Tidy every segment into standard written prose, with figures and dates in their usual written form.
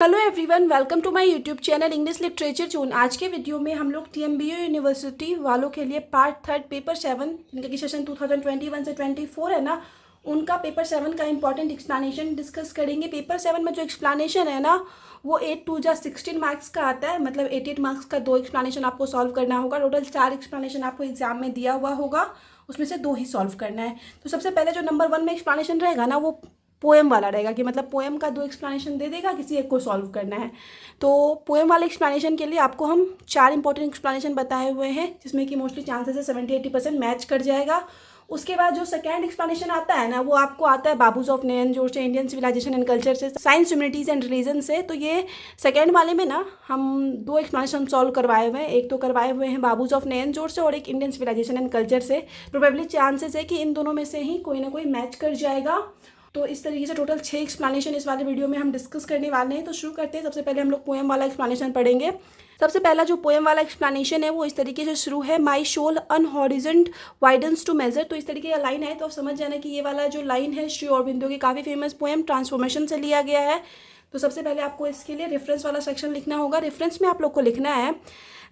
Hello everyone, welcome to my YouTube channel English literature zone. आज के video में हम लोग टीएमबीयू यूनिवर्सिटी वालों के लिए पार्ट 3 पेपर 7 जिनका कि सेशन 2021 से 24 है ना, उनका पेपर 7 का इंपॉर्टेंट एक्सप्लेनेशन डिस्कस करेंगे। पेपर 7 में जो एक्सप्लेनेशन है ना, वो 8 2 जा 16 मार्क्स का आता है। मतलब 88 मार्क्स का 2 एक्सप्लेनेशन आपको सॉल्व करना होगा। टोटल 4 एक्सप्लेनेशन आपको एग्जाम में दिया हुआ होगा, उसमें से 2 ही सॉल्व करना है। तो सबसे पहले जो नंबर 1 में एक्सप्लेनेशन रहेगा ना, वो पोएम वाला रहेगा कि मतलब पोएम का 2 एक्सप्लेनेशन दे देगा, किसी एक को सॉल्व करना है। तो पोएम वाले एक्सप्लेनेशन के लिए आपको हम 4 इंपॉर्टेंट एक्सप्लेनेशन बताए हुए हैं, जिसमें कि मोस्टली चांसेस है 70-80% मैच कर जाएगा। उसके बाद जो सेकंड एक्सप्लेनेशन आता है ना, वो आपको आता है बाबूज ऑफ नैन जोर से, इंडियन सिविलाइजेशन एंड कल्चर से, साइंस ह्यूमैनिटीज एंड रिलीजन से। तो ये सेकंड वाले में ना हम 2 एक्सप्लेनेशन सॉल्व करवाए हुए हैं। एक तो करवाए हुए हैं बाबूज ऑफ नैन जोर से और एक इंडियन सिविलाइजेशन एंड कल्चर से। प्रोबेबली चांसेस है कि इन दोनों में से ही कोई ना कोई मैच कर जाएगा। तो इस तरीके से टोटल 6 एक्सप्लेनेशन इस वाले वीडियो में हम डिस्कस करने वाले हैं। तो शुरू करते हैं। सबसे पहले हम लोग पोएम वाला एक्सप्लेनेशन पढ़ेंगे। सबसे पहला जो पोएम वाला एक्सप्लेनेशन है वो इस तरीके से शुरू है, माई शोल अन हॉरिजेंट वाइडन्स टू मेजर। तो इस तरीके का लाइन है, तो आप समझ जाना कि ये वाला जो लाइन है श्री अरबिंदो की काफ़ी फेमस पोएम ट्रांसफॉर्मेशन से लिया गया है। तो सबसे पहले आपको इसके लिए रेफरेंस वाला सेक्शन लिखना होगा। रेफरेंस में आप लोग को लिखना है,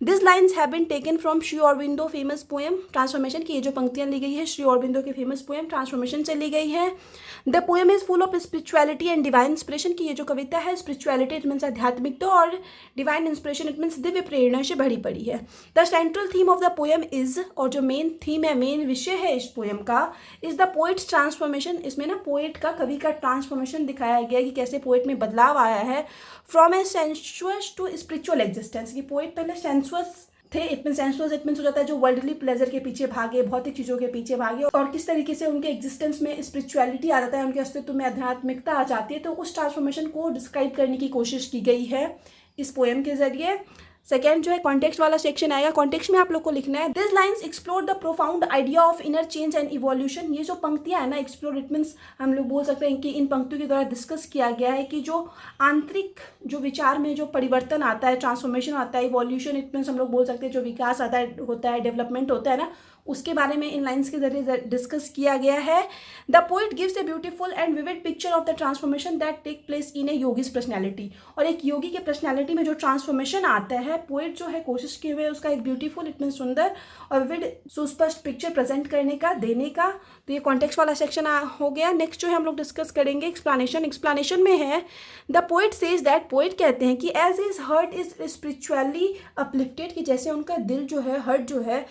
this lines have been taken from Shri Aurobindo famous poem transformation की। ये जो पंक्तियां ली गई है श्री अरबिंदो की फेमस पोएम ट्रांसफॉर्मेशन से ली गई है। The poem is full of spirituality and divine inspiration की। ये जो कविता है, स्पिरिचुअलिटी इट मीन्स आध्यात्मिकता और divine inspiration it means Divya प्रेरणा से भरी पड़ी है। The central theme of the poem is, और जो मेन थीम है, मेन विषय है इस पोएम का, इज द पोइट्स ट्रांसफॉर्मेशन। इसमें ना पोएट का, कवि का ट्रांसफॉर्मेशन दिखाया गया कि कैसे पोएट में बदलाव आया है from a sensuous to spiritual existence. कि पोएट पहले सेंसुअस थे, it mean sensuous it means हो जाता है जो वर्ल्डली प्लेजर के पीछे भागे, भौतिक चीज़ों के पीछे भागे, और किस तरीके से उनके एग्जिस्टेंस में स्पिरिचुअलिटी आ जाता है, उनके अस्तित्व में आध्यात्मिकता आ जाती है। तो उस ट्रांसफॉर्मेशन को डिस्क्राइब करने की कोशिश की गई है इस पोएम के जरिए। सेकेंड जो है कॉन्टेक्स्ट वाला सेक्शन आएगा। कॉन्टेक्स्ट में आप लोग को लिखना है, this lines explore the profound idea of inner change and evolution. ये जो पंक्तियां है ना, एक्सप्लोर इट मीन्स हम लोग बोल सकते हैं कि इन पंक्तियों के द्वारा डिस्कस किया गया है कि जो आंतरिक जो विचार में जो परिवर्तन आता है, ट्रांसफॉर्मेशन आता है, इवोल्यूशन इट मीन्स हम लोग बोल सकते हैं जो विकास आता है, होता है, डेवलपमेंट होता है ना, उसके बारे में इन लाइन्स के जरिए डिस्कस किया गया है। The poet gives a beautiful and vivid picture of the transformation that take place in a yogi's personality. और एक योगी के पर्सनैलिटी में जो ट्रांसफॉर्मेशन आता है, पोइट जो है कोशिश किए हुए उसका एक ब्यूटीफुल इट मीन सुंदर और विविड सुस्पष्ट पिक्चर प्रेजेंट करने का, देने का। तो ये कॉन्टेक्स्ट वाला सेक्शन हो गया। नेक्स्ट जो है हम लोग डिस्कस करेंगे एक्सप्लेनेशन। एक्सप्लेनेशन में है, the poet says that, poet कहते हैं कि as his heart is spiritually uplifted, कि जैसे उनका दिल जो है, हार्ट जो है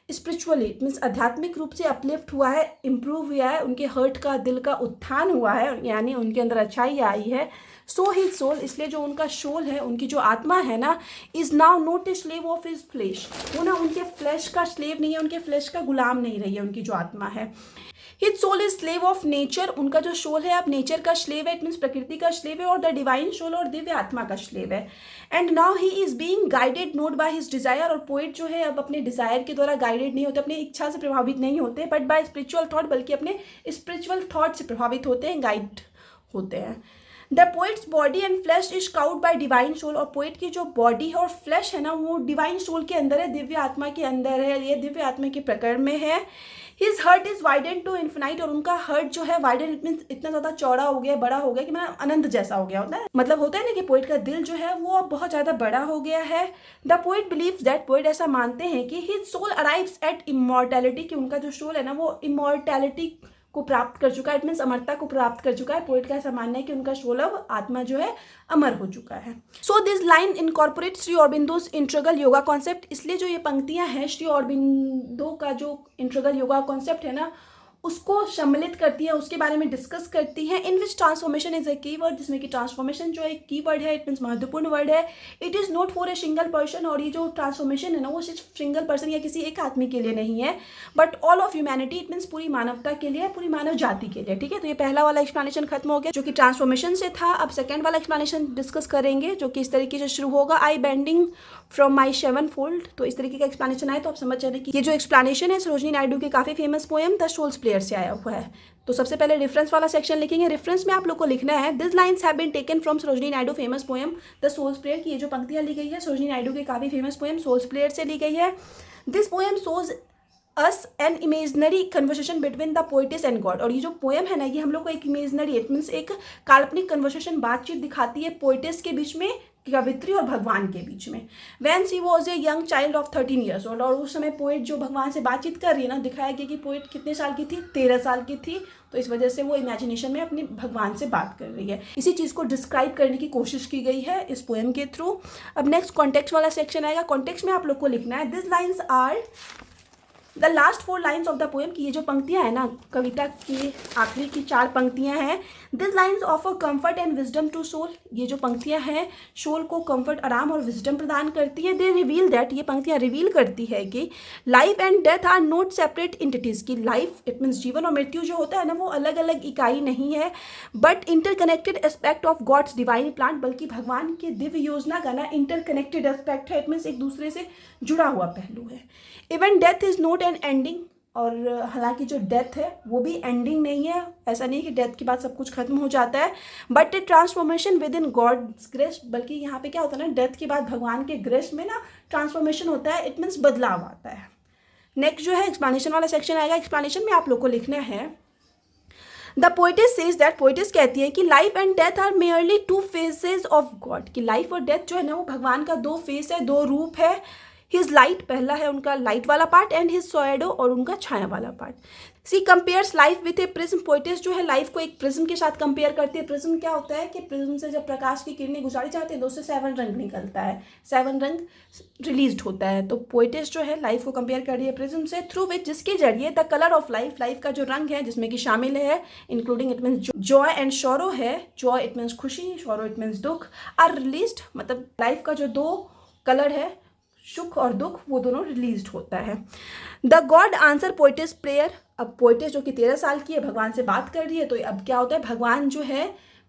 स्पिरिचुअली इट मीन्स आध्यात्मिक रूप से अपलिफ्ट हुआ है, इम्प्रूव हुआ है, उनके हर्ट का, दिल का उत्थान हुआ है, यानी उनके अंदर अच्छाई आई है। सो हिज सोल, इसलिए जो उनका सोल है, उनकी जो आत्मा है ना, is now not a slave of his flesh. वो ना उनके फ्लैश का स्लेव नहीं है, उनके फ्लैश का गुलाम नहीं रही है उनकी जो आत्मा है। His soul is slave of nature, उनका जो सोल है अब नेचर का स्लेव है, इट मीन्स प्रकृति का स्लेव है, और द डिवाइन सोल और दिव्य आत्मा का स्लेव है। And now he is being guided not by his Dzire, और पोइट जो है अब अपने डिजायर के द्वारा गाइडेड नहीं होते, अपनी इच्छा से प्रभावित नहीं होते, बट बाय स्पिरिचुअल थॉट, बल्कि अपने स्पिरिचुअल थॉट से प्रभावित होते हैं, गाइड होते हैं। The poet's body and flesh is cowed by divine soul, और पोइट की जो बॉडी है और फ्लैश है ना, वो डिवाइन सोल के अंदर है, दिव्य आत्मा के अंदर है, ये दिव्य आत्मा के प्रकरण में है। His heart is widened to infinite, और उनका हर्ट जो है वाइडन इट मीन्स इतना ज़्यादा चौड़ा हो गया, बड़ा हो गया कि मैं अनंत जैसा हो गया होता है। मतलब होता है ना कि पोइट का दिल जो है वो अब बहुत ज़्यादा बड़ा हो गया है। The poet believes that, poet ऐसा मानते हैं कि his soul arrives at immortality, कि उनका जो सोल है ना वो इमॉर्टैलिटी को प्राप्त कर चुका है, इट मीन्स अमरता को प्राप्त कर चुका है। पोइट का ऐसा मानना है कि उनका सोल अब, आत्मा जो है, अमर हो चुका है। So this line incorporate Shri Aurobindo's integral yoga concept, इसलिए जो ये पंक्तियां हैं श्री अरबिंदो का जो इंट्रगल योगा कॉन्सेप्ट है ना, उसको सम्मिलित करती है, उसके बारे में डिस्कस करती है। इन विच ट्रांसफॉर्मेशन इज ए कीवर्ड, जिसमें कि ट्रांसफॉर्मेशन जो एक कीवर्ड है, इट मीन्स महत्वपूर्ण वर्ड है। It is not for a single person, और ये जो ट्रांसफॉर्मेशन है ना, वो सिर्फ सिंगल पर्सन या किसी एक आदमी के लिए नहीं है, but all of humanity, it means पूरी मानवता के लिए, पूरी मानव जाति के लिए। ठीक है, तो ये पहला वाला एक्सप्लेनेशन खत्म हो गया जो कि ट्रांसफॉर्मेशन से था। अब सेकेंड वाला एक्सप्लेनेशन डिस्कस करेंगे जो कि इस तरीके से शुरू होगा, I bending from my seven fold. तो इस तरीके का एक्सप्लेनेशन आए तो आप समझ जाए कि ये जो एक्सप्लेनेशन है सरोजिनी नायडू के काफ़ी famous poem the soul's prayer से आया हुआ है। तो सबसे पहले रेफरेंस वाला सेक्शन लिखेंगे। रेफरेंस में आप लोग को लिखना है, this lines have been taken from Sarojini Naidu famous poem the soul's prayer, की ये जो पंक्तियां ली गई है सरोजिनी नायडू के काफ़ी फेमस पोएम सोल्स प्लेयर से ली गई है। This poem shows us an imaginary conversation between the पोइटिस and God. और ये जो पोएम है ना, ये हम लोग को एक इमेजनरी, इट मीन्स एक काल्पनिक कन्वर्सेशन, बातचीत दिखाती है पोइटिस के बीच में, कवित्री और भगवान के बीच में। Van C was a young child of 13 years old. और उस समय पोइट जो भगवान से बातचीत कर रही है ना, दिखाया गया कि पोइट कितने साल की थी, 13 साल की थी। तो इस वजह से वो इमेजिनेशन में अपने भगवान से बात कर रही है। इसी चीज़ को डिस्क्राइब करने की कोशिश की गई है इस पोएम के थ्रू। अब नेक्स्ट कॉन्टेक्स्ट वाला सेक्शन आएगा। कॉन्टेक्स्ट में आप लोग को लिखना है, this lines are the last 4 lines of the poem, की ये जो पंक्तियाँ हैं ना, कविता की आखिरी की 4 पंक्तियाँ हैं। This lines offer comfort and wisdom to soul. ये जो पंक्तियाँ हैं सोल को कंफर्ट, आराम और विजडम प्रदान करती है। दे रिवील दैट, ये पंक्तियाँ रिवील करती है कि life and death are not separate entities, की लाइफ इट मीन्स जीवन और मृत्यु जो होता है ना, वो अलग अलग इकाई नहीं है, but interconnected aspect of God's divine plan, बल्कि भगवान के दिव्य योजना का ना इंटरकनेक्टेड एस्पेक्ट है। इट मीन्स एक दूसरे से जुड़ा हुआ पहलू है। Even death is not an ending, और हालांकि जो डेथ है वो भी एंडिंग नहीं है। ऐसा नहीं कि डेथ के बाद सब कुछ खत्म हो जाता है, but a transformation within God's grace, बल्कि यहाँ पे क्या होता है ना, डेथ के बाद भगवान के ग्रेस में ना ट्रांसफॉर्मेशन होता है, इट मीन्स बदलाव आता है। नेक्स्ट जो है एक्सप्लेनेशन वाला सेक्शन आएगा। एक्सप्लेनेशन में आप लोग को लिखना है, the poetess says that, poetess कहती है कि life and death are merely 2 faces of God, कि लाइफ और डेथ जो है ना, वो भगवान का 2 फेस है, 2 रूप है। हिज लाइट, पहला है उनका लाइट वाला पार्ट, एंड हिज शैडो, और उनका छाया वाला part. She compares life with a prism, poetess जो है लाइफ को एक प्रिज्म के साथ कंपेयर करती है। प्रिज्म क्या होता है कि प्रिज्म से जब प्रकाश की किरणें गुजारी जाती है तो उससे 7 रंग निकलता है, 7 रंग रिलीज होता है। तो पोइटिस जो है लाइफ को कंपेयर कर रही है प्रिज्म से, थ्रू विच, जिसके जरिए the colour of life, life का जो रंग है जिसमें कि शामिल है including it means Joy and sorrow है, जॉय इट मीन्स खुशी, शोरो इट मीन्स दुख, आर रिलीज्ड, मतलब लाइफ का जो 2 कलर है, सुख और दुख, वो दोनों रिलीज होता है। The God answer पोइटिस prayer. अब पोइटिस जो कि 13 साल की है, भगवान से बात कर रही है, तो अब क्या होता है, भगवान जो है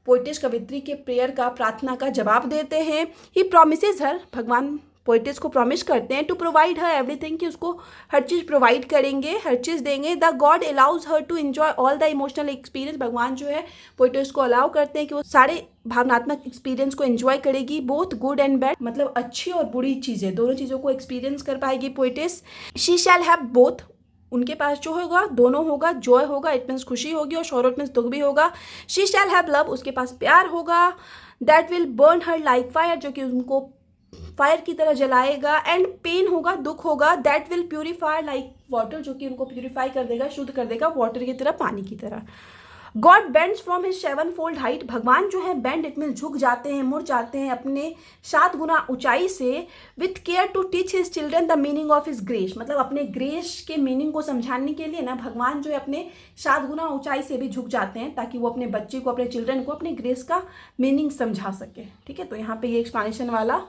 पोइटिस कवित्री के प्रेयर का, प्रार्थना का जवाब देते हैं। ही प्रोमिसेस हर, भगवान पोइटिस को प्रॉमिस करते हैं टू प्रोवाइड हर एवरीथिंग, कि उसको हर चीज़ प्रोवाइड करेंगे, हर चीज़ देंगे। The God allows her to enjoy all the emotional experience, भगवान जो है पोइटिस को अलाउ करते हैं कि वो सारे भावनात्मक एक्सपीरियंस को एंजॉय करेगी, बोथ गुड एंड बैड, मतलब अच्छी और बुरी चीज़ें, दोनों चीज़ों को एक्सपीरियंस कर पाएगी पोइटिस। शी शैल हैव बोथ, उनके पास जो होगा दोनों होगा, जॉय होगा इट मीन्स खुशी होगी, और शोरो इट मीन्स दुख भी होगा। शी शैल हैव लव, उसके पास प्यार होगा। That will burn her like fire, जो कि उनको फायर की तरह जलाएगा। एंड पेन होगा, दुख होगा। That will purify like water, जो कि उनको प्यूरिफाई कर देगा, शुद्ध कर देगा, वाटर की तरह, पानी की तरह। God bends from his 7-fold height, भगवान जो है बेंड इट मीन झुक जाते हैं, मुड़ जाते हैं अपने 7 गुना ऊंचाई से। With care to teach his children the meaning of his grace, मतलब अपने ग्रेस के मीनिंग को समझाने के लिए ना भगवान जो है अपने 7 गुना ऊंचाई से भी झुक जाते हैं, ताकि वो अपने बच्चे को, अपने चिल्ड्रन को अपने ग्रेस का मीनिंग समझा सके। ठीक है, तो यहाँ पे ये एक्सप्लेनेशन वाला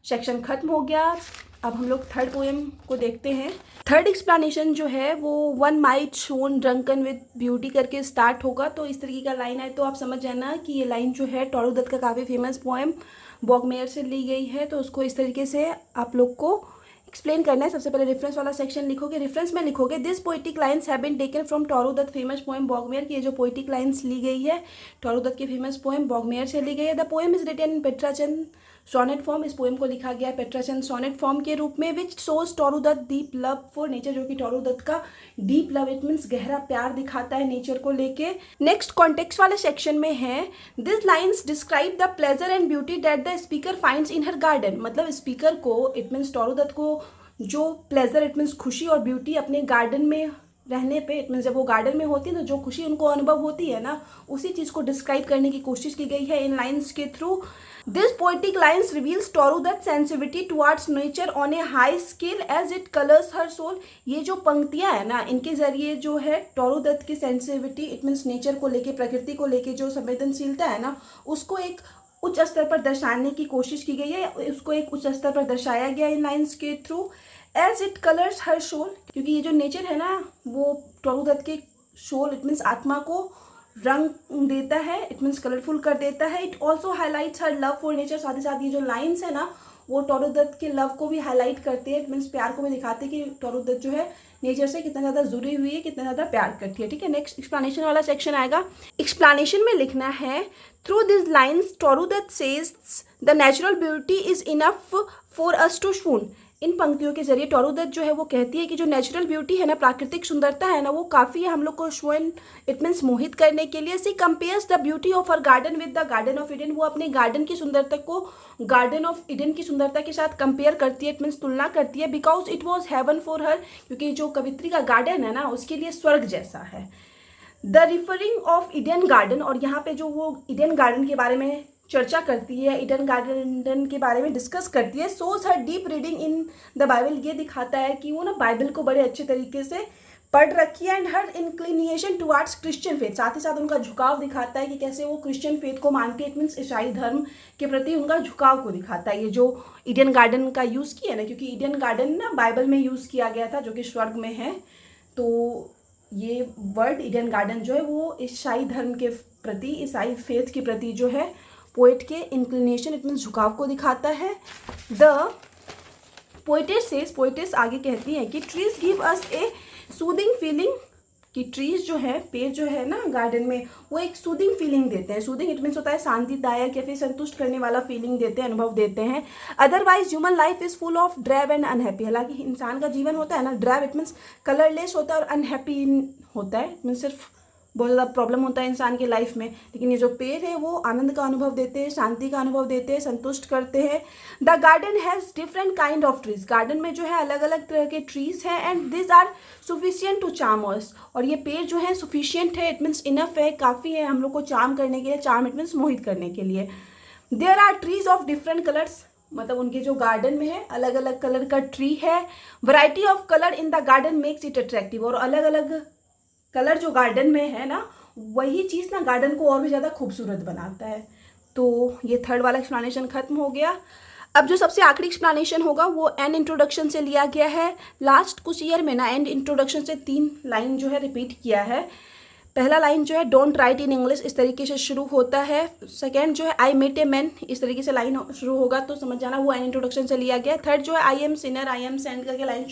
सेक्शन खत्म हो गया। अब हम लोग थर्ड पोएम को देखते हैं। थर्ड एक्सप्लेनेशन जो है वो one might shown drunken with beauty करके स्टार्ट होगा। तो इस तरीके का लाइन है, तो आप समझ जाना कि ये लाइन जो है टोरू दत्त का काफ़ी फेमस पोएम बॉगमेयर से ली गई है। तो उसको इस तरीके से आप लोग को एक्सप्लेन करना है। सबसे पहले रेफरेंस वाला सेक्शन लिखोगे, रेफरेंस में लिखोगे this poetic lines have been taken from Toru Dutt famous poem Baugmaree की। ये जो पोइटिक लाइन्स ली गई है टोरू दत्त की फेमस पोएम बॉगमेयर से ली गई है। The poem is written in Petrarchan sonnet form, इस पोएम को लिखा गया है पेट्राचंद सोनेट फॉर्म के रूप में। Which shows Toru Dutt deep love for nature, जो कि टोरू दत्त का डीप लव इट मीन्स गहरा प्यार दिखाता है नेचर को लेके। नेक्स्ट कॉन्टेक्स्ट वाले सेक्शन में है this lines describe the pleasure and beauty that the speaker finds in her garden, मतलब स्पीकर को इट मीन्स टोरू दत्त को जो प्लेजर इट मीन्स खुशी और ब्यूटी अपने गार्डन में रहने पे इट मीन्स जब वो गार्डन में होती है तो जो खुशी उनको अनुभव होती है ना, उसी चीज़ को डिस्क्राइब करने की कोशिश की गई है इन लाइन्स के through. This poetic lines reveals Toru Dutt sensitivity towards nature on a high scale as it colours her soul. ये जो पंक्तियाँ है ना, इनके जरिए जो है टोरू दत्त की सेंसिटिविटी इट मीन्स नेचर को लेके, प्रकृति को लेके जो संवेदनशीलता है ना, उसको एक उच्च स्तर पर दर्शाने की कोशिश की गई है, उसको एक उच्च स्तर पर दर्शाया गया इन लाइन्स के through. As it colours her soul, क्योंकि ये जो नेचर है ना वो टोरू दत्त के सोल इट मीन्स आत्मा को रंग देता है, इट मीन्स कलरफुल कर देता है। It also highlights her love for nature, साथ ही साथ ये जो लाइन्स है ना वो टोरू दत्त के लव को भी हाईलाइट करते हैं, इट मीन्स प्यार को भी दिखाते हैं कि टोरू दत्त जो है नेचर से कितना ज़्यादा जुड़ी हुई है, कितना ज़्यादा प्यार करती है। ठीक है, नेक्स्ट एक्सप्लेनेशन वाला सेक्शन आएगा। एक्सप्लेनेशन में लिखना है through this lines Toru Dutt says the natural beauty is enough for us to shun. इन पंक्तियों के जरिए टोरू दत्त जो है वो कहती है कि जो नेचुरल ब्यूटी है ना, प्राकृतिक सुंदरता है ना, वो काफ़ी है हम लोग को शो एंड इट मीन्स मोहित करने के लिए। She compares the beauty of her garden with the garden of Eden. वो अपने गार्डन की सुंदरता को गार्डन ऑफ ईडन की सुंदरता के साथ कंपेयर करती है, इट मीन्स तुलना करती है। Because it was heaven for her, क्योंकि जो कवित्री का गार्डन है ना उसके लिए स्वर्ग जैसा है। The referring of Eden garden, और यहाँ पे जो वो ईडन गार्डन के बारे में चर्चा करती है, ईडन गार्डन के बारे में डिस्कस करती है। Shows her deep reading in the Bible, ये दिखाता है कि वो ना बाइबल को बड़े अच्छे तरीके से पढ़ रखी है। And her inclination towards Christian faith, साथ ही साथ उनका झुकाव दिखाता है कि कैसे वो क्रिश्चियन फेथ को मानते हैं, इट मीन्स ईसाई धर्म के प्रति उनका झुकाव को दिखाता है। ये जो ईडन गार्डन का यूज़ किया ना, क्योंकि ईडन गार्डन ना बाइबल में यूज़ किया गया था जो कि स्वर्ग में है, तो ये वर्ड ईडन गार्डन जो है वो ईसाई धर्म के प्रति, ईसाई फेथ के प्रति जो है पोएट के इंक्लिनेशन इट मीन्स झुकाव को दिखाता है। द पोएटेस सेज, पोएटेस आगे कहती हैं कि ट्रीज गिव अस ए सूदिंग फीलिंग, कि ट्रीज जो है, पेड़ जो है ना गार्डन में, वो एक सूदिंग फीलिंग देते हैं। सूदिंग इट मीन्स होता है शांतिदायक या फिर संतुष्ट करने वाला फीलिंग देते हैं, अनुभव देते हैं। Otherwise human life is full of drab and unhappy, हालांकि इंसान का जीवन होता है ना ड्रैब इट मीन्स कलरलेस होता है और अनहैप्पी होता है, इट मीन्स सिर्फ बहुत ज़्यादा प्रॉब्लम होता है इंसान की लाइफ में। लेकिन ये जो पेड़ है वो आनंद का अनुभव देते हैं, शांति का अनुभव देते हैं, संतुष्ट करते हैं। The garden has different kind of trees, garden में जो है अलग अलग तरह के ट्रीज हैं। And this are sufficient to charm us, और ये पेड़ जो है सुफिशियंट है, इट मीन्स इनफ है, काफ़ी है हम लोग को चार्म करने के लिए, चार्म इट मीन्स मोहित करने के लिए। There are trees of different colours, मतलब उनके जो गार्डन में है अलग अलग कलर का ट्री है। Variety of colour in the garden makes it attractive, और अलग अलग कलर जो गार्डन में है ना वही चीज़ ना गार्डन को और भी ज़्यादा खूबसूरत बनाता है। तो ये थर्ड वाला एक्सप्लेनेशन खत्म हो गया। अब जो सबसे आखिरी एक्सप्लेनेशन होगा वो एन इंट्रोडक्शन से लिया गया है। लास्ट कुछ ईयर में ना एंड इंट्रोडक्शन से 3 लाइन जो है रिपीट किया है। पहला लाइन जो है डोंट राइट इन इंग्लिश, इस तरीके से शुरू होता है। सेकेंड जो है आई मेट ए मैन, इस तरीके से लाइन शुरू होगा तो समझ जाना वो एन इंट्रोडक्शन से लिया गया। थर्ड जो है I am Sinner, I am send करके लाइन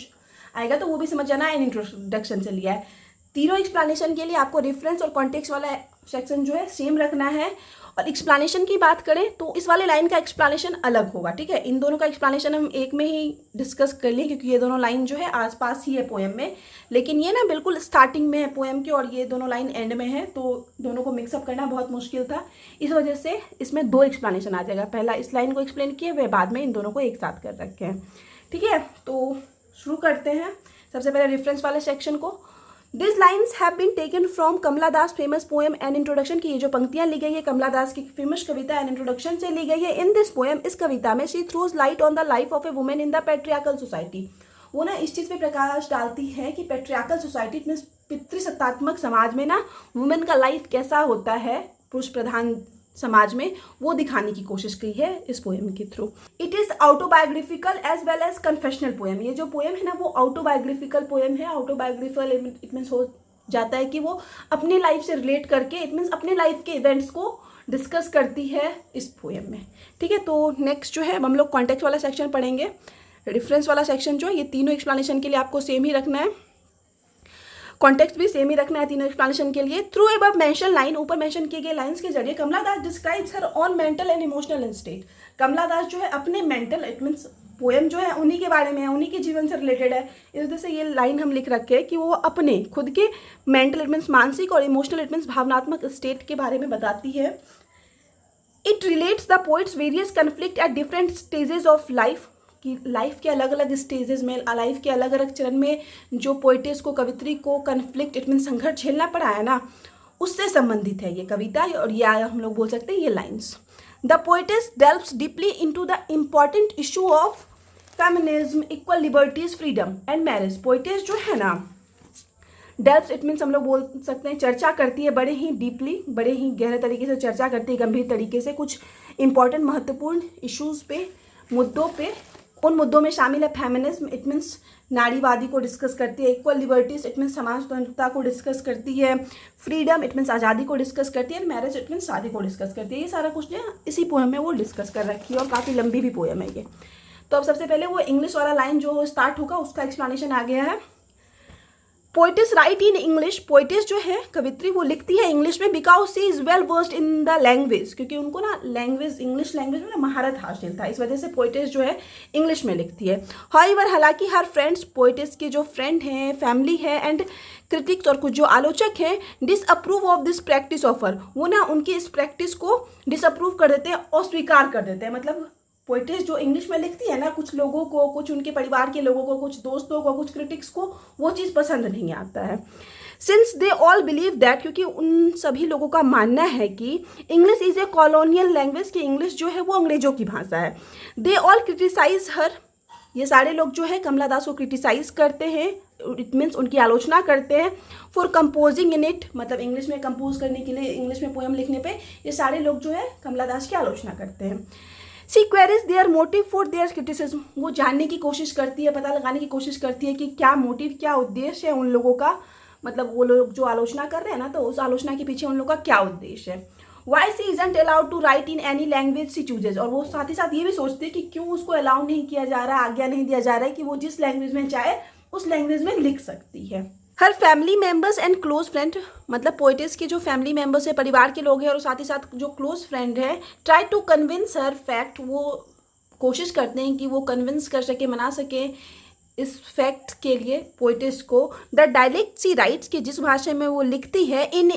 आएगा तो वो भी समझ जाना एन इंट्रोडक्शन से लिया है। तीनों एक्सप्लेनेशन के लिए आपको रेफरेंस और कॉन्टेक्स्ट वाला सेक्शन जो है सेम रखना है। और एक्सप्लेनेशन की बात करें तो इस वाले लाइन का एक्सप्लेनेशन अलग होगा, ठीक है। इन दोनों का एक्सप्लेनेशन हम एक में ही डिस्कस कर लें क्योंकि ये दोनों लाइन जो है आसपास ही है पोएम में, लेकिन ये ना बिल्कुल स्टार्टिंग में है पोएम के और ये दोनों लाइन एंड में है, तो दोनों को मिक्सअप करना बहुत मुश्किल था। इस वजह से इसमें 2 एक्सप्लेनेशन आ जाएगा, पहला इस लाइन को एक्सप्लेन किए हुए, बाद में इन दोनों को एक साथ कर रखे हैं, ठीक है। तो शुरू करते हैं सबसे पहले रेफरेंस वाले सेक्शन को। This lines have been taken from Kamala Das famous poem an introduction, की ये जो पंक्तियां ली गई है कमला दास की फेमस कविता एन इंट्रोडक्शन से ली गई है। इन दिस पोएम, इस कविता में she throws light on the life of A women in the patriarchal society, वो ना इस चीज़ पे प्रकाश डालती है कि पैट्रियार्कल सोसाइटी मीन्स पितृसत्तात्मक समाज में ना वुमेन का लाइफ कैसा होता है, पुरुष प्रधान समाज में, वो दिखाने की कोशिश की है इस पोएम के through. It is autobiographical as well as confessional poem, ये जो पोएम है ना वो ऑटोबायोग्राफिकल पोएम है। ऑटोबायोग्राफिकल इट मीन्स हो जाता है कि वो अपनी लाइफ से रिलेट करके इट मीन्स अपने लाइफ के इवेंट्स को डिस्कस करती है इस पोएम में, ठीक है। तो नेक्स्ट जो है हम लोग कॉन्टेक्स्ट वाला सेक्शन पढ़ेंगे। रेफरेंस वाला सेक्शन जो है ये तीनों एक्सप्लेनेशन के लिए आपको सेम ही रखना है, कॉन्टेक्स्ट भी सेम ही रखना है तीनों एक्सप्लेनेशन के लिए। थ्रू अबव मेंशन लाइन, ऊपर मेंशन किए गए लाइंस के जरिए Kamala Das describes her own mental and emotional state, Kamala Das जो है अपने मेंटल इट मीन्स पोएम जो है उन्हीं के बारे में है, उन्हीं के जीवन से रिलेटेड है, इस वजह से ये लाइन हम लिख रखे हैं कि वो अपने खुद के मेंटल इट मीन्स मानसिक और इमोशनल इट मीन्स भावनात्मक स्टेट के बारे में बताती है। It relates the poets various conflict at different stages of life, कि लाइफ के अलग अलग स्टेजेस में, लाइफ के अलग अलग चरण में जो पोइटेस को, कवित्री को कन्फ्लिक्ट इट मीन्स संघर्ष झेलना पड़ा है ना, उससे संबंधित है ये कविता, और या हम लोग बोल सकते हैं ये lines. The poetess delves deeply into the important issue of feminism, equal liberties, freedom and marriage. Poetess जो है ना डेल्व्स इट मीन्स हम लोग बोल सकते हैं चर्चा करती है बड़े ही डीपली, बड़े ही गहरे तरीके से चर्चा करती है, गंभीर तरीके से कुछ इंपॉर्टेंट महत्वपूर्ण इश्यूज पे, मुद्दों पे। उन मुद्दों में शामिल है फेमिनिज्म इट मीन्स नारीवादी को डिस्कस करती है, इक्वल लिबर्टीज इट मीन्स समाज स्वतंत्रता को डिस्कस करती है, फ्रीडम इट मीन्स आज़ादी को डिस्कस करती है, मैरिज इट मीन्स शादी को डिस्कस करती है। ये सारा कुछ जो है इसी पोएम में वो डिस्कस कर रखी है और काफ़ी लंबी भी पोएम है ये। तो अब सबसे पहले वो इंग्लिश वाला लाइन जो स्टार्ट होगा उसका एक्सप्लेनेशन आ गया है। पोइटिस राइट इन इंग्लिश, पोइटिस जो है कवित्री वो लिखती है इंग्लिश में, because she is well versed in the language, क्योंकि उनको ना लैंग्वेज, इंग्लिश लैंग्वेज में ना महारत हासिल था, इस वजह से पोइटिस जो है इंग्लिश में लिखती है। हाउएवर, हालांकि हर फ्रेंड्स, पोइटिस के जो फ्रेंड हैं, फैमिली है एंड क्रिटिक्स और कुछ जो आलोचक हैं, disapprove of this practice of her, वो ना उनकी इस प्रैक्टिस को डिसअप्रूव कर देते हैं, अस्वीकार कर देते हैं। मतलब पोइटिस जो इंग्लिश में लिखती है ना, कुछ लोगों को, कुछ उनके परिवार के लोगों को, कुछ दोस्तों को, कुछ क्रिटिक्स को वो चीज़ पसंद नहीं आता है। Since they all believe that, क्योंकि उन सभी लोगों का मानना है कि English is a colonial language, कि इंग्लिश जो है वो अंग्रेजों की भाषा है। दे ऑल क्रिटिसाइज हर, ये सारे लोग जो है कमला दास को क्रिटिसाइज करते हैं, इट मीन्स उनकी आलोचना करते हैं, फॉर कंपोजिंग इन इट, मतलब इंग्लिश में कंपोज करने के लिए, इंग्लिश में पोएम लिखने पे ये सारे लोग जो है कमला दास की आलोचना करते हैं। She queries their motive for their criticism, वो जानने की कोशिश करती है, पता लगाने की कोशिश करती है कि क्या मोटिव, क्या उद्देश्य है उन लोगों का, मतलब वो लोग जो आलोचना कर रहे हैं ना, तो उस आलोचना के पीछे उन लोगों का क्या उद्देश्य है। Why she isn't allowed to write in any language she chooses, और वो साथ ही साथ ये भी सोचती है कि क्यों उसको अलाउ नहीं किया जा रहा है, आज्ञा नहीं दिया जा रहा है कि वो जिस लैंग्वेज में चाहे उस लैंग्वेज में लिख सकती है। Her family members and close friend, मतलब पोइटिस के जो फैमिली मेम्बर्स है, परिवार के लोग हैं और साथ ही साथ जो क्लोज फ्रेंड है, try to convince her fact, वो कोशिश करते हैं कि वो कन्विंस कर सके, मना सके इस फैक्ट के लिए पोइटिस को, द डायलेक्ट सी राइट्स, कि जिस भाषा में वो लिखती है, in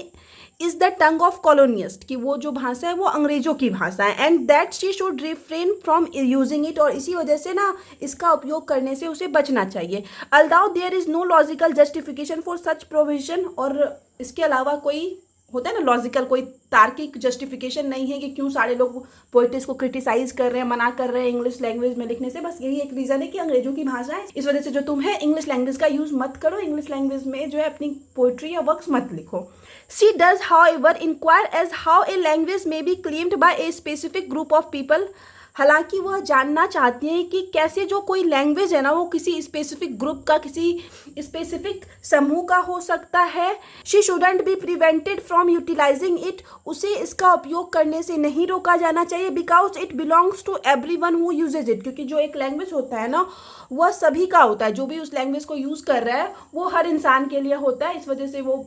is the tongue of कॉलोनियस्ट, कि वो जो भाषा है वो अंग्रेजों की भाषा है, and that she should refrain from using it, और इसी वजह से ना इसका उपयोग करने से उसे बचना चाहिए। Although there is no logical justification for such provision, और इसके अलावा कोई होता है ना लॉजिकल, कोई तार्किक जस्टिफिकेशन नहीं है कि क्यों सारे लोग पोइटिस को क्रिटिसाइज कर रहे हैं, मना कर रहे हैं इंग्लिश लैंग्वेज में लिखने से। बस यही एक रीज़न है कि अंग्रेजों की भाषा है, इस वजह से जो तुम है इंग्लिश लैंग्वेज का यूज़ मत करो, इंग्लिश लैंग्वेज में जो है अपनी पोइट्री या वर्क्स मत लिखो। She does however inquire as how a language may be claimed by a specific group of people, हालांकि वह जानना चाहती हैं कि कैसे जो कोई लैंग्वेज है ना वो किसी स्पेसिफिक ग्रुप का, किसी स्पेसिफिक समूह का हो सकता है। She shouldn't be prevented from utilising it, उसे इसका उपयोग करने से नहीं रोका जाना चाहिए, because it belongs to everyone who uses it, क्योंकि जो एक लैंग्वेज होता है ना वह सभी का होता है, जो भी उस लैंग्वेज को यूज़ कर रहा है वो हर इंसान के लिए होता है, इस वजह से वो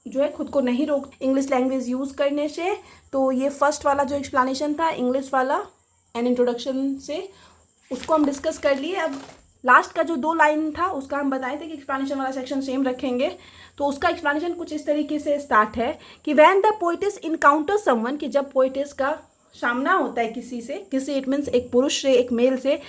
जो है खुद को नहीं रोक इंग्लिश लैंग्वेज यूज़ करने से। तो ये फर्स्ट वाला जो एक्सप्लेनेशन था इंग्लिश वाला एंड इंट्रोडक्शन से, उसको हम डिस्कस कर लिए। अब लास्ट का जो 2 लाइन था उसका हम बताए थे कि एक्सप्लेनेशन वाला सेक्शन सेम रखेंगे, तो उसका एक्सप्लेनेशन कुछ इस तरीके से स्टार्ट है कि व्हेन द पोइटिस इनकाउंटर समवन, कि जब पोइटिस का सामना होता है किसी से, किसी इट मीन्स एक पुरुष से, एक मेल से,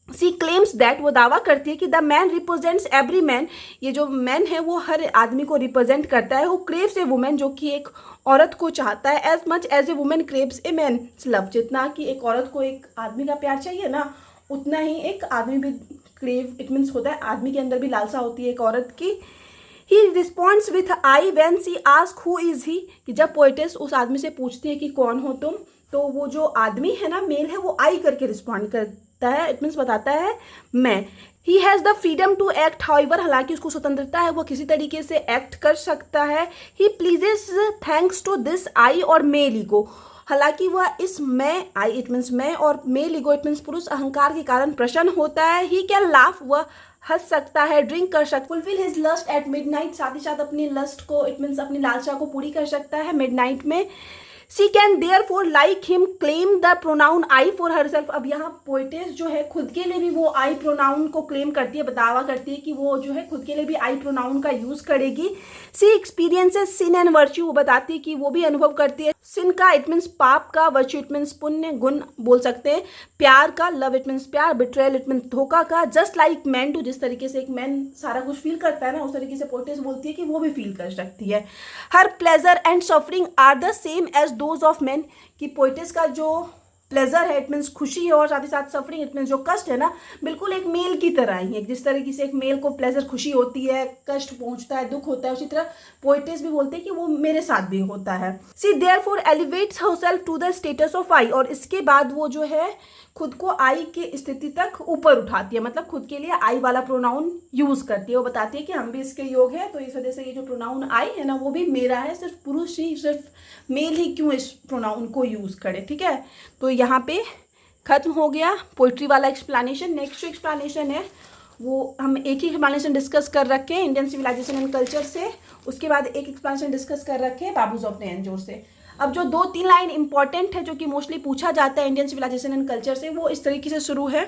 सी क्लेम्स दैट, वो दावा करती है कि the man represents every man, ये जो मैन है वो हर आदमी को रिप्रेजेंट करता है, वो क्रेव्स ए वुमेन, जो कि एक औरत को चाहता है, as much as a women craves a man love, जितना कि एक औरत को एक आदमी का प्यार चाहिए ना, उतना ही एक आदमी भी क्रेव, इट मीन्स होता है आदमी के अंदर भी लालसा होती है एक औरत की। He responds with I when she asks who is he, कि जब पोइटिस उस आदमी से पूछती है कि कौन हो तुम, तो वो जो आदमी है ना, मेल है, वो आई करके रिस्पॉन्ड करता है, इट मीन्स बताता है मैं। He has the freedom to act however, हालांकि उसको स्वतंत्रता है, वो किसी तरीके से एक्ट कर सकता है। He pleases thanks to this I और मेल ईगो, हालांकि वह इस मैं, आई इट मीन्स मैं, और मेल ईगो इट मीन्स पुरुष अहंकार के कारण प्रसन्न होता है। ही कैन लाफ, वह हंस सकता है, ड्रिंक कर सकता, fulfil his lust at midnight, साथ ही साथ अपनी लस्ट को, इट मीन्स अपनी लालसा को पूरी कर सकता है मिडनाइट में। She can therefore like him claim the pronoun I for herself, अब यहाँ पोइटिस जो है खुद के लिए भी वो आई प्रोनाउन को क्लेम करती है, दावा करती है कि वो जो है खुद के लिए भी आई प्रोनाउन का यूज करेगी। सी एक्सपीरियंसेस सिन एंड वर्च्यू, वो बताती है कि वो भी अनुभव करती है सिन का, इट मीन्स पाप का, वर्च्यू इट मीन्स पुण्य गुण बोल सकते हैं, प्यार का, लव इट मीन्स प्यार, बिट्रेयल इट मीन्स धोखा का, जस्ट लाइक मैन टू, जिस तरीके से एक मैन सारा कुछ फील करता है ना, उस तरीके से पोइटिस बोलती है कि वो भी फील कर सकती है। Her pleasure and suffering are the same as those of man, कि पोइटिस का जो प्लेजर है इट मीन्स खुशी है, और साथ ही साथ सफरिंग इट मीन्स जो कष्ट है ना, बिल्कुल एक मेल की तरह ही है, जिस तरीके से एक मेल को प्लेजर खुशी होती है, कष्ट पहुंचता है, दुख होता है, उसी तरह पोइटिस भी बोलते हैं कि वो मेरे साथ भी होता है। She therefore elevates herself to the status of I, और इसके बाद वो जो है खुद को आई की स्थिति तक ऊपर उठाती है, मतलब खुद के लिए आई वाला प्रोनाउन यूज करती है, वो बताती है कि हम भी इसके योग है, तो इस वजह से ये जो प्रोनाउन आई है ना वो भी मेरा है, सिर्फ पुरुष ही, सिर्फ मेल ही क्यों इस प्रोनाउन को यूज करे। ठीक है, तो यहाँ पे खत्म हो गया पोइट्री वाला एक्सप्लेनेशन। नेक्स्ट जो एक्सप्लेनेशन है वो हम एक ही एक्सप्लेनेशन डिस्कस कर रखे हैं इंडियन सिविलाइजेशन एंड कल्चर से, उसके बाद एक एक्सप्लेनेशन डिस्कस कर रखे हैं बाबूज ऑफ नैनजोर से। अब जो 2-3 लाइन इंपॉर्टेंट है जो कि मोस्टली पूछा जाता है इंडियन सिविलाइजेशन एंड कल्चर से, वो इस तरीके से शुरू है।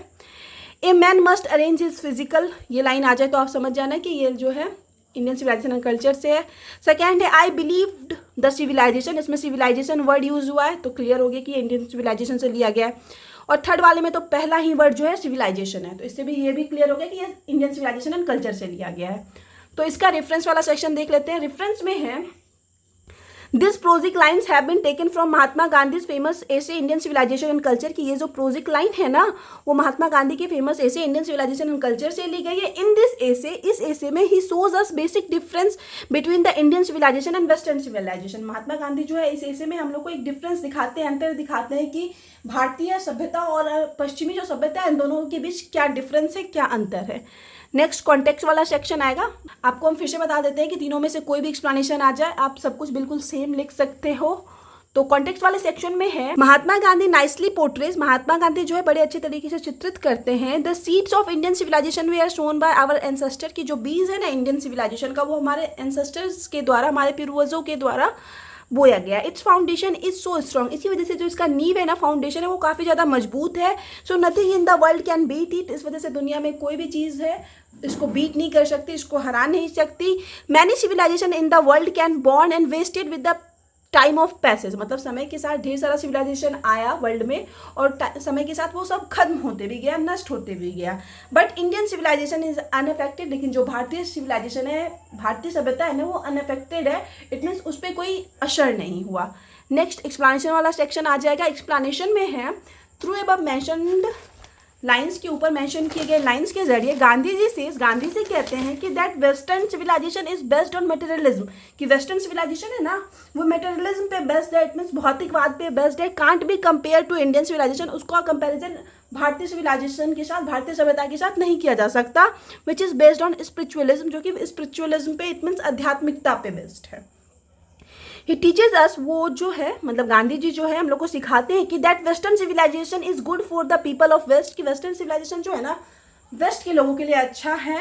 A man must arrange his physical, ये लाइन आ जाए तो आप समझ जाना कि ये जो है इंडियन सिविलाइजेशन एंड कल्चर से है। सेकेंड है आई बिलीव्ड द सिविलाइजेशन, इसमें सिविलाइजेशन वर्ड यूज हुआ है तो क्लियर हो गया कि इंडियन सिविलाइजेशन से लिया गया है। और थर्ड वाले में तो पहला ही वर्ड जो है सिविलाइजेशन है, तो इससे भी ये भी क्लियर हो गया कि ये इंडियन सिविलाइजेशन एंड कल्चर से लिया गया है। तो इसका रेफरेंस वाला सेक्शन देख लेते हैं। रेफरेंस में है this prosaic lines have been taken from Mahatma Gandhi famous essay Indian civilisation and culture की, ये जो प्रोजिक लाइन है ना वो महात्मा गांधी के famous essay Indian civilisation and culture से ली गई है। इन दिस ऐसे, इस ऐसे में he shows us basic difference between the Indian civilisation and western civilisation. Mahatma Gandhi जो है इस ऐसे में हम लोग को एक डिफरेंस दिखाते हैं, अंतर दिखाते हैं कि भारतीय सभ्यता और पश्चिमी जो सभ्यता है इन दोनों के बीच क्या डिफरेंस है, क्या अंतर है। नेक्स्ट कॉन्टेक्स्ट वाला सेक्शन आएगा। आपको हम फिर से बता देते हैं कि तीनों में से कोई भी एक्सप्लेनेशन आ जाए आप सब कुछ बिल्कुल सेम लिख सकते हो। तो कॉन्टेक्स्ट वाले सेक्शन में है महात्मा गांधी नाइसली पोर्ट्रेज, महात्मा गांधी जो है बड़े अच्छे तरीके से चित्रित करते हैं। The seeds of Indian civilisation we are sown by our ancestor, की जो बीज है ना इंडियन सिविलाइजेशन का वो हमारे एंसेस्टर्स के द्वारा, हमारे पूर्वजों के द्वारा बोया गया। It's foundation is so strong, इसी वजह से जो इसका नींव है ना, फाउंडेशन है, वो काफ़ी ज़्यादा मजबूत है। So nothing in the world can beat it, इस वजह से दुनिया में कोई भी चीज़ है इसको बीट नहीं कर सकती, इसको हरा नहीं सकती। Many civilisation in the world can born and wasted with the time of passage, मतलब समय के साथ ढेर सारा सिविलाइजेशन आया वर्ल्ड में और समय के साथ वो सब खत्म होते भी गया, नष्ट होते भी गया। But Indian civilisation is unaffected, लेकिन जो भारतीय सिविलाइजेशन है, भारतीय सभ्यता है ना, वो अनअफेक्टेड है। इट मीन्स उस पर कोई असर नहीं हुआ। नेक्स्ट एक्सप्लेनेशन वाला सेक्शन आ जाएगा। एक्सप्लेनेशन में है थ्रू अबव मेंशन्ड लाइन्स के ऊपर मेंशन किए गए लाइन्स के जरिए गांधी जी कहते हैं कि that western civilisation is based on materialism, कि वेस्टर्न सिविलाइजेशन है ना वो मटेरियलिज्म पे बेस्ड है, इट मीन्स भौतिकवाद पे बेस्ड है। Can't be compare to Indian civilisation, उसका कंपैरिजन भारतीय सिविलाइजेशन के साथ, भारतीय सभ्यता के साथ नहीं किया जा सकता। Which is based on spiritualism, जो कि स्पिरिचुअलिज्म पे, इट मीन्स आध्यात्मिकता पे बेस्ड है। ही टीचेज अस, वो जो है मतलब गांधी जी जो है हम लोग को सिखाते हैं कि that western civilisation is good for the people of west, कि वेस्टर्न सिविलाइजेशन जो है ना वेस्ट के लोगों के लिए अच्छा है।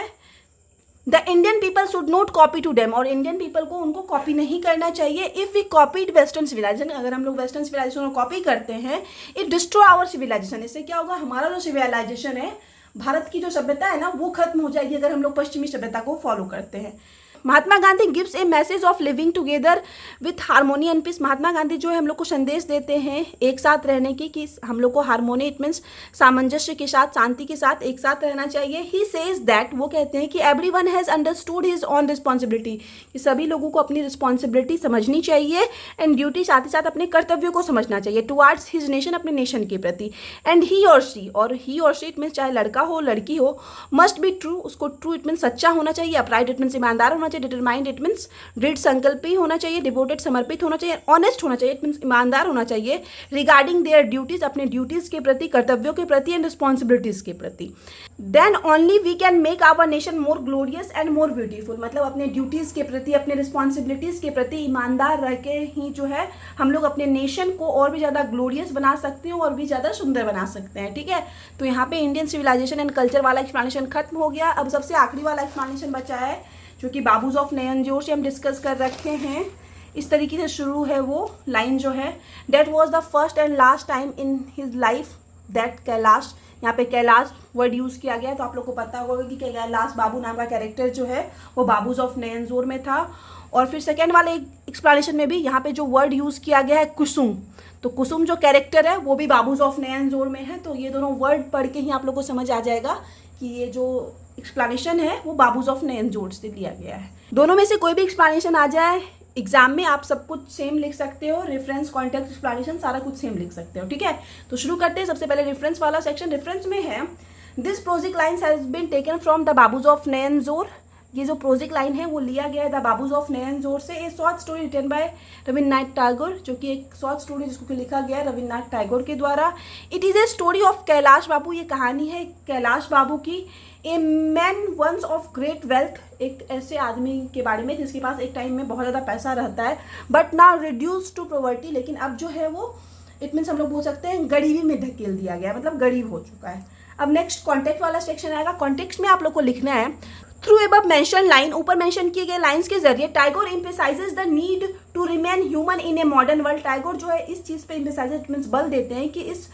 The Indian people should not copy to them, और इंडियन पीपल को उनको कॉपी नहीं करना चाहिए। If we copied western civilisation, अगर हम लोग वेस्टर्न सिविलाइजेशन को कॉपी करते हैं, इट डिस्ट्रॉय आवर सिविलाइजेशन, इससे क्या होगा, हमारा जो सिविलाइजेशन है, भारत की जो सभ्यता है ना वो खत्म हो जाएगी अगर हम लोग पश्चिमी सभ्यता को फॉलो करते हैं। Mahatma Gandhi gives a message of living together with harmony and peace, Mahatma Gandhi जो है हम लोग को संदेश देते हैं एक साथ रहने की, कि हम लोग को हारमोनी, इट मीन्स सामंजस्य के साथ, शांति के साथ एक साथ रहना चाहिए। ही सेज दैट, वो कहते हैं कि everyone has understood his on responsibility, कि सभी लोगों को अपनी रिस्पॉन्सिबिलिटी समझनी चाहिए एंड ड्यूटी, साथ ही साथ अपने कर्तव्यों को समझना चाहिए टुवार्ड्स हिज नेशन, अपने नेशन के प्रति। एंड ही और शी, और ही और शी इट मीन्स चाहे लड़का हो लड़की हो, मस्ट बी ट्रू, उसको ट्रू इट मीन्स सच्चा होना चाहिए, अपराइट इट मीन्स ईमानदार होना चाहिए, डिटरमाइंड इट मीन्स दृढ़ संकल्पी होना चाहिए, डिवोटेड समर्पित होना चाहिए, ऑनेस्ट होना चाहिए इट मीन्स ईमानदार होना चाहिए, रिगार्डिंग देयर ड्यूटीज, अपने ड्यूटीज के प्रति, कर्तव्यों के प्रति एंड रिस्पॉन्सिबिलिटीज के प्रति। Then only we can make our nation more glorious and more beautiful, मतलब अपने ड्यूटीज के प्रति, अपने रिस्पॉन्सिबिलिटीज के प्रति ईमानदार रह के ही जो है हम लोग अपने नेशन को और भी ज़्यादा ग्लोरियस बना सकते हैं और भी ज़्यादा सुंदर बना सकते हैं। ठीक है, तो यहाँ पे इंडियन सिविलाइजेशन एंड कल्चर वाला एक्सप्लेनेशन खत्म हो गया। अब सबसे आखिरी वाला एक्सप्लेनेशन बचा है जो कि बाबूज ऑफ नैनजोर से हम डिस्कस कर रखे हैं। इस तरीके से शुरू है वो लाइन जो है, that was the first and last time in his life that Kailash, यहाँ पे कैलाश वर्ड यूज़ किया गया है, तो आप लोग को पता होगा कि कैलाश बाबू नाम का कैरेक्टर जो है वो बाबूज ऑफ नैनजोर में था। और फिर सेकेंड वाले एक्सप्लेनेशन में भी यहाँ पे जो वर्ड यूज़ किया गया है कुसुम, तो कुसुम जो कैरेक्टर है वो भी बाबूज ऑफ नैनजोर में है। तो ये दोनों वर्ड पढ़ के ही आप लोग को समझ आ जाएगा कि ये जो एक्सप्लेनेशन है वो बाबूज ऑफ नैनजोर से लिया गया है। दोनों में से कोई भी एक्सप्लेनेशन आ जाए एग्जाम में, आप सब कुछ सेम लिख सकते हो, रेफरेंस, कॉन्टेक्स्ट, एक्सप्लेनेशन सारा कुछ सेम लिख सकते हो। ठीक है, तो शुरू करते हैं। सबसे पहले रेफरेंस वाला सेक्शन। रेफरेंस में है this prosaic lines has been taken from the babus of Nayanjore, ये जो प्रोजिक लाइन है वो लिया गया है द बाबूज ऑफ नैनजोर से। A short story written by Rabindranath Tagore, जो कि एक शॉर्ट स्टोरी जिसको लिखा गया है रविन्द्रनाथ टैगोर के द्वारा। It is a story of Kailash Babu, ये कहानी है कैलाश बाबू की। A man once of great wealth, एक ऐसे आदमी के बारे में जिसके पास एक टाइम में बहुत ज़्यादा पैसा रहता है, but now reduce to poverty, लेकिन अब जो है वो इट मीन्स हम लोग बोल सकते हैं गरीबी में धकेल दिया गया, मतलब गरीब हो चुका है। अब नेक्स्ट कॉन्टेक्स्ट वाला सेक्शन आएगा। कॉन्टेक्स्ट में आप लोग को लिखना है थ्रू एबव मेंशन लाइन, ऊपर मेंशन किए गए लाइंस के जरिए Tagore emphasises the need to remain human in a modern world. Tagore जो है इस चीज़ पे एम्फेसाइजेस मीन्स बल देते हैं कि इस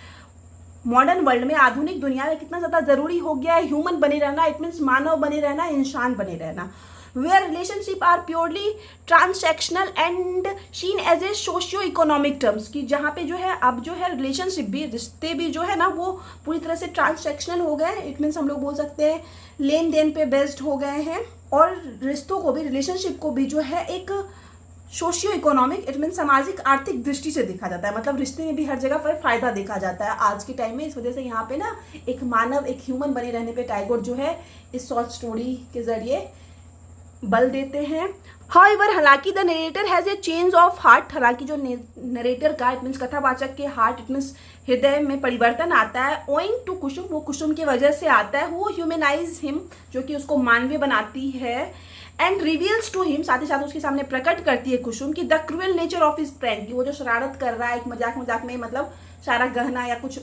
मॉडर्न वर्ल्ड में, आधुनिक दुनिया में कितना ज़्यादा ज़रूरी हो गया है ह्यूमन बने रहना, इट मीन्स मानव बने रहना, इंसान बने रहना। Where relationship are purely transactional and seen as a socio economic terms, कि जहाँ पे जो है अब जो है रिलेशनशिप भी, रिश्ते भी जो है ना वो पूरी तरह से ट्रांसैक्शनल हो गए हैं। इट मीन्स हम लोग बोल सकते हैं लेन देन पे बेस्ड हो गए हैं, और रिश्तों को भी, रिलेशनशिप को भी जो है एक सोशियो इकोनॉमिक, इट मीन सामाजिक आर्थिक दृष्टि से देखा जाता है। मतलब रिश्ते में भी हर जगह पर फायदा देखा जाता है आज के टाइम में। इस वजह से यहाँ पे ना एक मानव, एक ह्यूमन बने रहने पे टैगोर जो है इस शॉर्ट स्टोरी के जरिए बल देते हैं। हाउएवर, हालांकि the narrator has a change of heart, हालांकि जो नरेटर का, इट मीन्स कथावाचक के हार्ट, इट मीन्स हृदय में परिवर्तन आता है। ओइंग टू कुसुम, वो कुसुम की वजह से आता है। वो ह्यूमनाइज हिम, जो कि उसको मानवीय बनाती है। एंड रिवील्स टू हिम, साथ ही साथ उसके सामने प्रकट करती है कुसुम की the cruel nature of his prank, वो जो शरारत कर रहा है, एक मजाक मजाक में मतलब सारा गहना या कुछ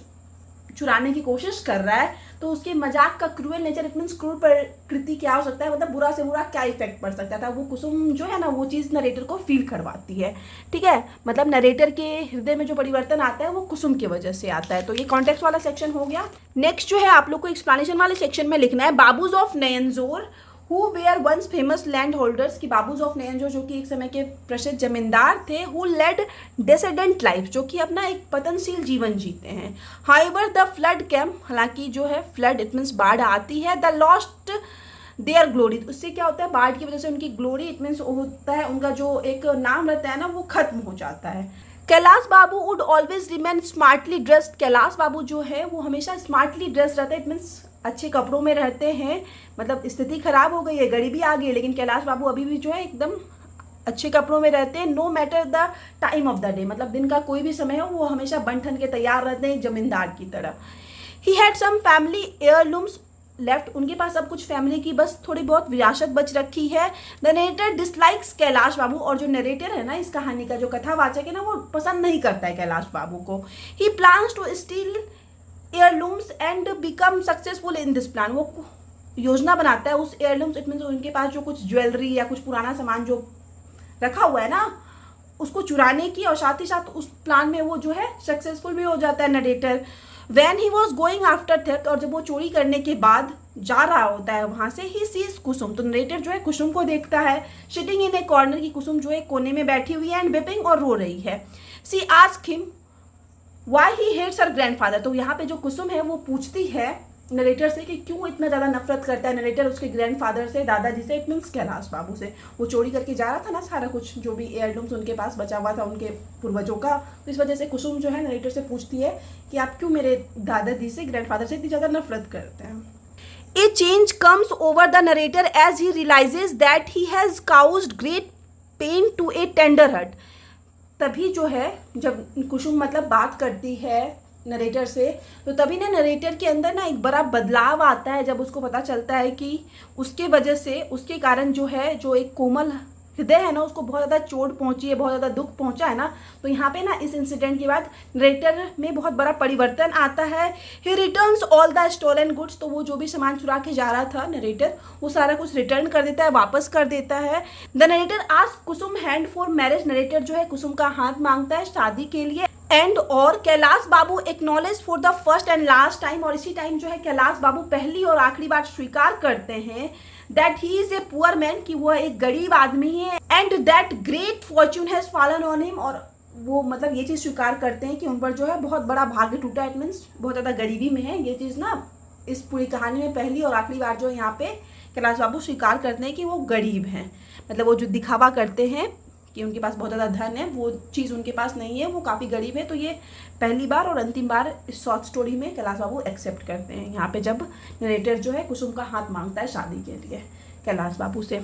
चुराने की कोशिश कर रहा है, तो उसके मजाक का क्रूअल नेचर, इट मीन्स क्रूर प्रकृति क्या हो सकता है, मतलब बुरा से बुरा क्या इफेक्ट पड़ सकता था, वो कुसुम जो है ना वो चीज़ नरेटर को फील करवाती है। ठीक है, मतलब नरेटर के हृदय में जो परिवर्तन आता है वो कुसुम की वजह से आता है। तो ये कॉन्टेक्स्ट वाला सेक्शन हो गया। नेक्स्ट जो है आप लोग को एक्सप्लेनेशन वाले सेक्शन में लिखना है babus of Nayanjore who were once famous land holders, की बाबूज ऑफ नयनजोर जो कि एक समय के प्रसिद्ध जमींदार थे, हु लेड डिसेडेंट लाइफ, जो कि अपना एक पतनशील जीवन जीते हैं। हाउएवर द फ्लड कैम, हालांकि जो है फ्लड, इट मीन्स बाढ़ आती है। द लॉस्ट देयर ग्लोरी, उससे क्या होता है, बाढ़ की वजह से उनकी ग्लोरी, इट मीन्स होता है उनका जो एक नाम रहता है ना वो खत्म हो जाता है। Kailash Babu would always remain smartly dressed, Kailash Babu जो है वो हमेशा स्मार्टली ड्रेस्ड रहता है, इट मीन्स अच्छे कपड़ों में रहते हैं। मतलब स्थिति खराब हो गई है, गरीबी आ गई है, लेकिन कैलाश बाबू अभी भी जो है एकदम अच्छे कपड़ों में रहते हैं। No matter the time of the day, मतलब दिन का कोई भी समय हो वो हमेशा बन ठन के तैयार रहते हैं जमींदार की तरह। He had some family heirlooms left, उनके पास अब कुछ फैमिली की बस थोड़ी बहुत विरासत बच रखी है। द नरेटर डिसलाइक्स कैलाश बाबू, और जो नरेटर है ना इस कहानी का, जो कथावाचक है ना, वो पसंद नहीं करता है कैलाश बाबू को। He plans to steal heirlooms and become successful in this plan, वो योजना बनाता है उस एयरलूम्स, इट मीन्स उनके पास जो कुछ ज्वेलरी या कुछ पुराना सामान जो रखा हुआ है ना उसको चुराने की, और साथ ही साथ उस प्लान में वो जो है सक्सेसफुल भी हो जाता है narrator. When he was going after theft, और जब वो चोरी करने के बाद जा रहा होता है वहां से, ही सीज कुसुम, तो नरेटर जो है कुसुम को देखता है सिटिंग इन ए कॉर्नर, की कुसुम जो है कोने में बैठी हुई है, एंड वेपिंग, और रो रही है। She ask him why he hates her grandfather, तो यहाँ पे जो कुसुम है वो पूछती है नरेटर से कि क्यों इतना ज़्यादा नफरत करता है नरेटर उसके ग्रैंडफादर से, दादाजी से, इट मीन्स कैलाश बाबू से। वो चोरी करके जा रहा था ना सारा कुछ, जो भी एयरलूम्स उनके पास बचा हुआ था उनके पूर्वजों का, तो इस वजह से कुसुम जो है नरेटर से पूछती है कि आप क्यों मेरे दादाजी से, ग्रैंडफादर से इतनी ज़्यादा नफरत करते हैं। A change comes over the narrator as he realises that he has caused great pain to a tender heart, तभी जो है जब कुसुम मतलब बात करती है नरेटर से, तो तभी ना नरेटर के अंदर ना एक बड़ा बदलाव आता है, जब उसको पता चलता है कि उसके वजह से, उसके कारण जो है, जो एक कोमल हृदय है ना उसको बहुत ज़्यादा चोट पहुंची है, बहुत ज़्यादा दुख पहुंचा है ना। तो यहाँ पे ना इस इंसिडेंट के बाद नरेटर में बहुत बड़ा परिवर्तन आता है। He returns all the stolen goods, तो वो जो भी सामान चुरा के जा रहा था नरेटर, वो सारा कुछ रिटर्न कर देता है, वापस कर देता है। The narrator ask Kusum hand for marriage, narrator जो है कुसुम का हाथ मांगता है शादी के लिए। एंड और Kailash Babu acknowledge for the first and last time, और इसी टाइम जो है कैलाश बाबू पहली और आखिरी बार स्वीकार करते हैं that he is a poor man, कि वो एक गरीब आदमी है, and that great Fortune has fallen on him, और वो मतलब ये चीज़ स्वीकार करते हैं कि उन पर जो है बहुत बड़ा भाग्य टूटा, इट मीन्स बहुत ज़्यादा गरीबी में है। ये चीज़ ना इस पूरी कहानी में पहली और आखिरी बार जो यहाँ पे कैलाश बाबू स्वीकार करते हैं कि वो गरीब हैं, मतलब वो जो दिखावा करते हैं कि उनके पास बहुत ज़्यादा धन है, वो चीज़ उनके पास नहीं है, वो काफ़ी गरीब है। तो ये पहली बार और अंतिम बार इस शॉर्ट स्टोरी में कैलाश बाबू एक्सेप्ट करते हैं, यहाँ पे जब नरेटर जो है कुसुम का हाथ मांगता है शादी के लिए कैलाश बाबू से।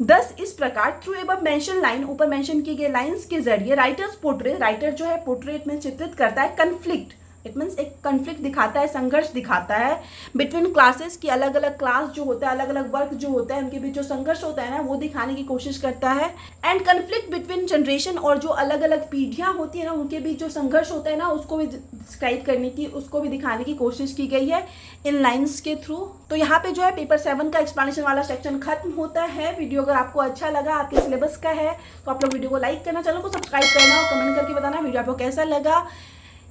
दस इस प्रकार थ्रू एबव मेंशन लाइन, ऊपर मेंशन की गई लाइंस के जरिए राइटर्स पोर्ट्रे, राइटर जो है पोर्ट्रेट में चित्रित करता है कन्फ्लिक्ट, इट मीन्स एक कन्फ्लिक्ट दिखाता है, संघर्ष दिखाता है बिटवीन क्लासेस की, अलग अलग क्लास जो होता है, अलग अलग वर्ग जो होता है, उनके बीच जो संघर्ष होता है ना, वो दिखाने की कोशिश करता है। एंड कन्फ्लिक्ट बिटवीन जनरेशन, और जो अलग अलग पीढ़ियाँ होती है ना, उनके बीच जो संघर्ष होता है ना, उसको भी डिस्क्राइब करने की, उसको भी दिखाने की कोशिश की गई है इन लाइन्स के थ्रू। तो यहाँ पे जो है पेपर 7 का एक्सप्लेनेशन वाला सेक्शन खत्म होता है। वीडियो अगर आपको अच्छा लगा, आपके सिलेबस का है, तो आप लोग वीडियो को लाइक करना, चैनल को सब्सक्राइब करना और कमेंट करके बताना वीडियो आपको कैसा लगा।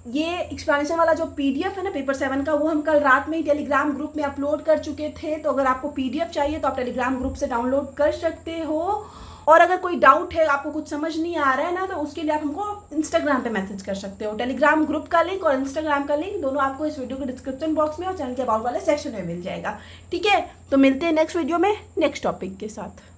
ये एक्सप्लेनेशन वाला जो पीडीएफ है ना पेपर 7 का, वो हम कल रात में ही टेलीग्राम ग्रुप में अपलोड कर चुके थे। तो अगर आपको पीडीएफ चाहिए तो आप टेलीग्राम ग्रुप से डाउनलोड कर सकते हो। और अगर कोई डाउट है, आपको कुछ समझ नहीं आ रहा है ना, तो उसके लिए आप हमको इंस्टाग्राम पे मैसेज कर सकते हो। टेलीग्राम ग्रुप का लिंक और इंस्टाग्राम का लिंक दोनों आपको इस वीडियो के डिस्क्रिप्शन बॉक्स में और चैनल के अबाउट वाले सेक्शन में मिल जाएगा। ठीक है, तो मिलते हैं नेक्स्ट वीडियो में नेक्स्ट टॉपिक के साथ।